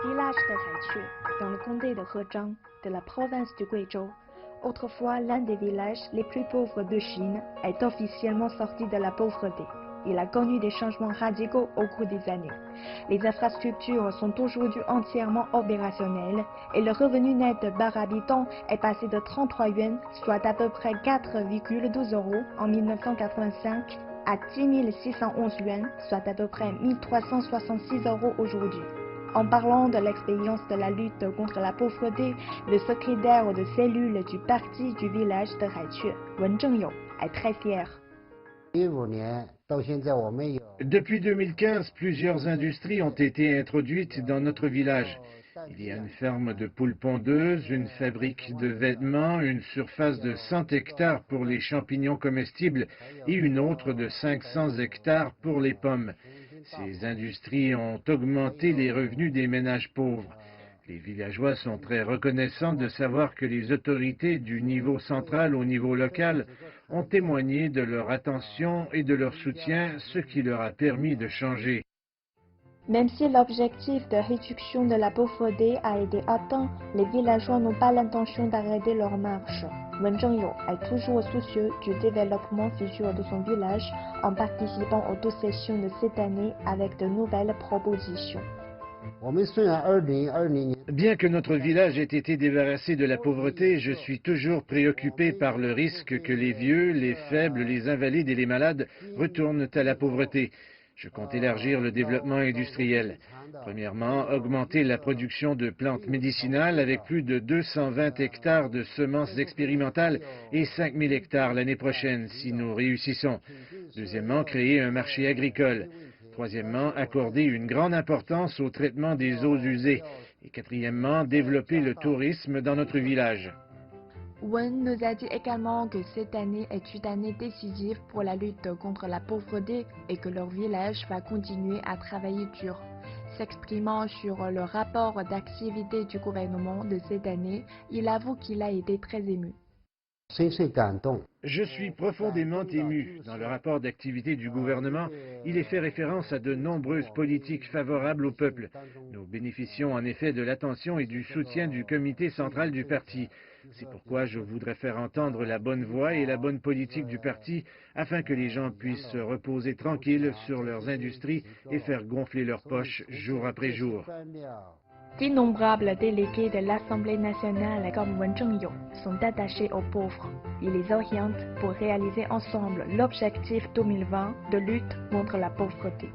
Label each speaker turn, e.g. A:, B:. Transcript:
A: village de Taichu, dans le comté de Hezhang, de la province du Guizhou, autrefois l'un des villages les plus pauvres de Chine, est officiellement sorti de la pauvreté. Il a connu des changements radicaux au cours des années. Les infrastructures sont aujourd'hui entièrement opérationnelles et le revenu net par habitant est passé de 33 yuan, soit à peu près 4,12 euros en 1985, à 10 611 yuan, soit à peu près 1366 euros aujourd'hui. En parlant de l'expérience de la lutte contre la pauvreté, le secrétaire de cellule du parti du village de Haichu, Wen Zhengyou, est très fier.
B: Depuis 2015, plusieurs industries ont été introduites dans notre village. Il y a une ferme de poules pondeuses, une fabrique de vêtements, une surface de 100 hectares pour les champignons comestibles et une autre de 500 hectares pour les pommes. Ces industries ont augmenté les revenus des ménages pauvres. Les villageois sont très reconnaissants de savoir que les autorités du niveau central au niveau local ont témoigné de leur attention et de leur soutien, ce qui leur a permis de changer.
A: Même si l'objectif de réduction de la pauvreté a été atteint, les villageois n'ont pas l'intention d'arrêter leur marche. Wen Zhengyou est toujours soucieux du développement futur de son village en participant aux 2 sessions de cette année avec de nouvelles propositions.
B: Bien que notre village ait été débarrassé de la pauvreté, je suis toujours préoccupé par le risque que les vieux, les faibles, les invalides et les malades retournent à la pauvreté. Je compte élargir le développement industriel. Premièrement, augmenter la production de plantes médicinales avec plus de 220 hectares de semences expérimentales et 5000 hectares l'année prochaine si nous réussissons. Deuxièmement, créer un marché agricole. Troisièmement, accorder une grande importance au traitement des eaux usées. Et quatrièmement, développer le tourisme dans notre village.
A: Wen nous a dit également que cette année est une année décisive pour la lutte contre la pauvreté et que leur village va continuer à travailler dur. S'exprimant sur le rapport d'activité du gouvernement de cette année, il avoue qu'il a été très ému.
B: Je suis profondément ému. Dans le rapport d'activité du gouvernement, il est fait référence à de nombreuses politiques favorables au peuple. Nous bénéficions en effet de l'attention et du soutien du comité central du parti. C'est pourquoi je voudrais faire entendre la bonne voix et la bonne politique du parti afin que les gens puissent se reposer tranquilles sur leurs industries et faire gonfler leurs poches jour après jour.
A: D'innombrables délégués de l'Assemblée nationale comme Wen Zhengyou sont attachés aux pauvres. Ils les orientent pour réaliser ensemble l'objectif 2020 de lutte contre la pauvreté.